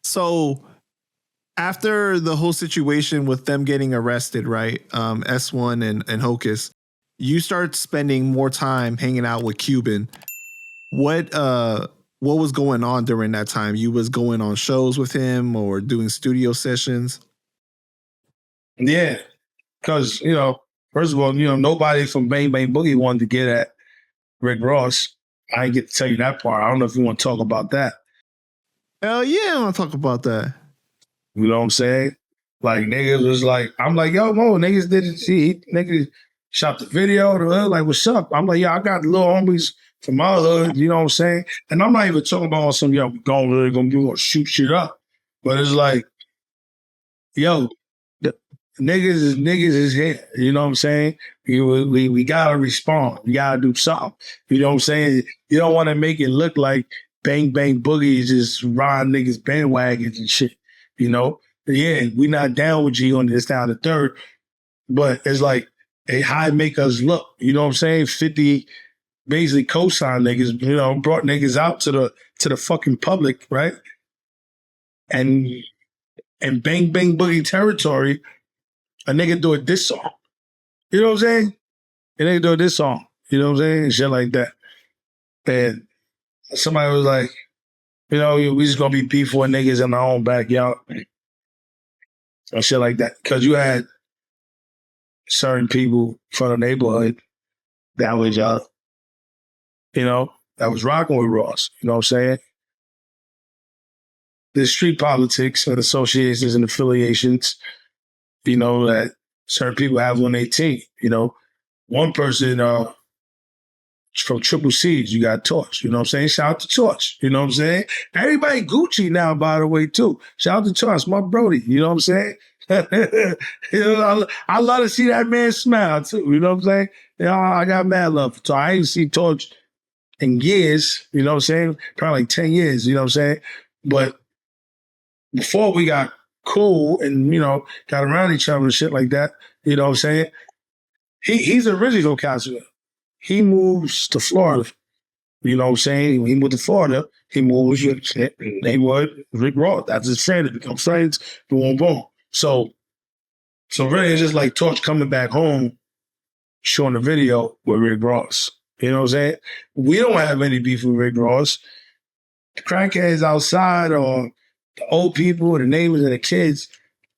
So after the whole situation with them getting arrested, right? S1 and Hocus, you start spending more time hanging out with Cuban. What was going on during that time? You was going on shows with him or doing studio sessions? Yeah, because, first of all, nobody from Bang Bang Boogie wanted to get at Rick Ross. I didn't get to tell you that part. I don't know if you want to talk about that. Hell yeah, I want to talk about that. You know what I'm saying? Like, niggas was like, I'm like, yo, Mo, niggas didn't see, niggas shot the video, like, what's up? I'm like, yeah, I got little homies from my hood, you know what I'm saying? And I'm not even talking about some, we gonna shoot shit up. But it's like, yo, the niggas is here, you know what I'm saying? We gotta respond. We gotta do something. You know what I'm saying? You don't want to make it look like Bang Bang Boogie is just riding niggas bandwagons and shit. You know, yeah, we not down with G on this down the third, but it's like how it make us look. You know what I'm saying? 50 basically co-signed niggas, brought niggas out to the fucking public, right? And Bang Bang Boogie territory, a nigga do a diss song. You know what I'm saying? A nigga do a diss song. You know what I'm saying? Shit like that. And somebody was like, we just gonna be beef with niggas in our own backyard. Or shit like that. Because you had certain people from the neighborhood that was, that was rocking with Ross. You know what I'm saying? There's street politics and associations and affiliations, that certain people have on their team. One person from Triple C's, you got Torch. You know what I'm saying? Shout out to Torch. You know what I'm saying? Everybody Gucci now, by the way, too. Shout out to Torch, my Brody. You know what I'm saying? I love to see that man smile, too. You know what I'm saying? I got mad love. So I ain't seen Torch in years. You know what I'm saying? Probably like 10 years. You know what I'm saying? But before we got cool and, got around each other and shit like that, you know what I'm saying? He's originally from Castro. He moves to Florida. You know what I'm saying? He moved to Florida. He moves with neighborhood Rick Ross. That's his friend. They become friends. Boom, boom. So really, it's just like Torch coming back home, showing the video with Rick Ross. You know what I'm saying? We don't have any beef with Rick Ross. The crackheads outside or the old people, the neighbors and the kids,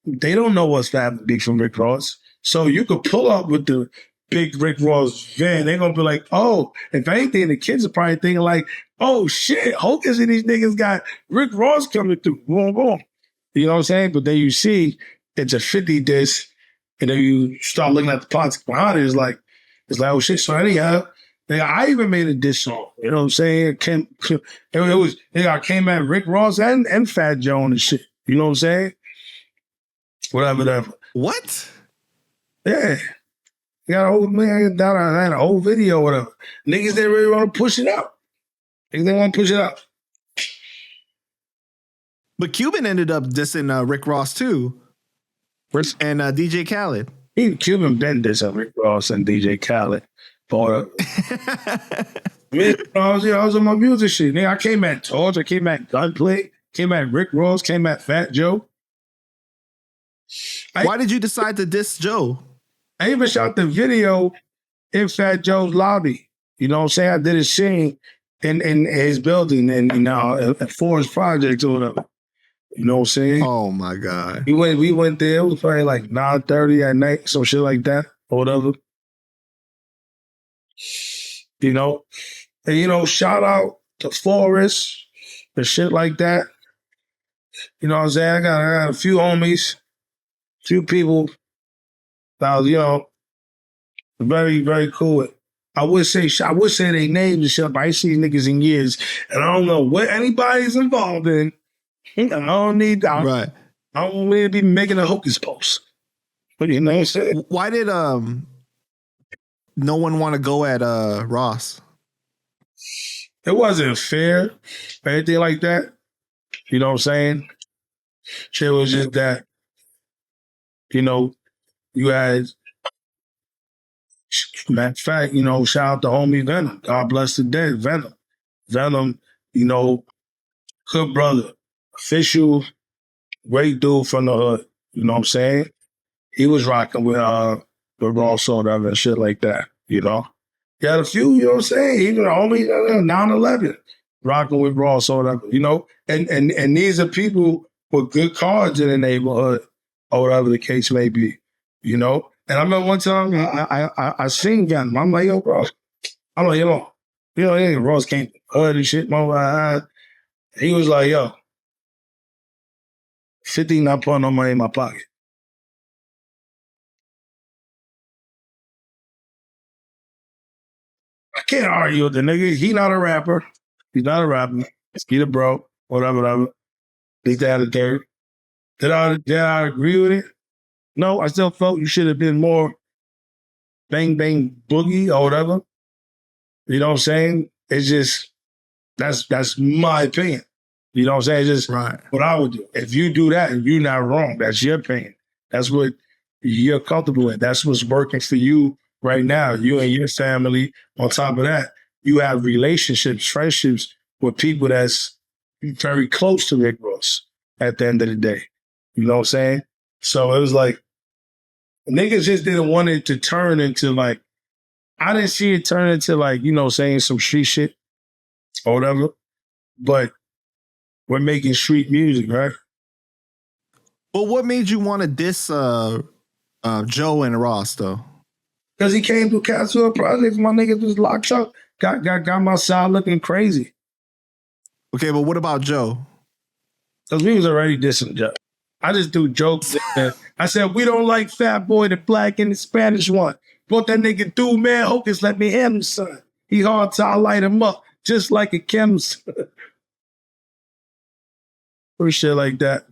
they don't know what's happening beef from Rick Ross. So you could pull up with the big Rick Ross van, they're gonna be like, oh, if anything, the kids are probably thinking like, oh shit, Hocus and these niggas got Rick Ross coming through. Boom, boom. You know what I'm saying? But then you see it's a 50 disc, and then you start looking at the politics behind it, it's like, oh shit. So anyhow, I even made a diss song. You know what I'm saying? I came at Rick Ross and Fat Joe and shit. You know what I'm saying? Whatever. What? Yeah. You got a whole video or whatever. Niggas didn't really want to push it out. Niggas didn't want to push it out. But Cuban ended up dissing Rick Ross too. And DJ Khaled. Cuban been dissing Rick Ross and DJ Khaled. I was on my music shit. Nigga, I came at Torch, I came at Gunplay, came at Rick Ross, came at Fat Joe. Why did you decide to diss Joe? I even shot the video in Fat Joe's lobby. You know what I'm saying? I did a scene in his building and at Forest Projects or whatever. You know what I'm saying? Oh my God. We went there, it was probably like 9:30 at night, some shit like that, or whatever. And shout out to Forest and shit like that. You know what I'm saying? I got a few homies, few people that was, very, very cool with. I would say their names and shit, but I ain't seen niggas in years. And I don't know what anybody's involved in. I don't need to be making a Hocus post. But you know what I'm saying? Why did no one want to go at Ross? It wasn't fair or anything like that. You know what I'm saying? Shit was just that, you had, matter of fact, shout out to homie Venom. God bless the dead, Venom. Venom, you know, good brother, official, great dude from the hood. You know what I'm saying? He was rocking with raw soda and shit like that. You know, he had a few. You know what I'm saying? Even the homie 9/11 rocking with raw soda. You know, and these are people with good cards in the neighborhood or whatever the case may be. You know, and I remember one time I seen him. I'm like, yo, bro. I'm like, yeah, Ross came hood and shit. He was like, yo, 50 not putting no money in my pocket. I can't argue with the nigga. He not a rapper. He's not a rapper. He the bro. Whatever. Think they had a third. Did I agree with it? No, I still felt you should have been more bang bang boogie or whatever. You know what I'm saying? It's just that's my opinion. You know what I'm saying? It's just Right. what I would do. If you do that, you're not wrong. That's your opinion. That's what you're comfortable with. That's what's working for you right now. You and your family. On top of that, you have relationships, friendships with people that's very close to Rick Ross at the end of the day. You know what I'm saying? So it was like, niggas just didn't want it to turn into like, I didn't see it turn into like, saying some street shit or whatever. But we're making street music, right? But what made you want to diss Joe and Ross though? Because he came to Castle Projects, my niggas was locked up. Got my side looking crazy. Okay, but what about Joe? Because we was already dissing Joe. I just do jokes. I said, we don't like Fat Boy, the black and the Spanish one. What that nigga do, man, Hocus, let me hit him, son. He hard to I light him up, just like a chemist. Or shit like that.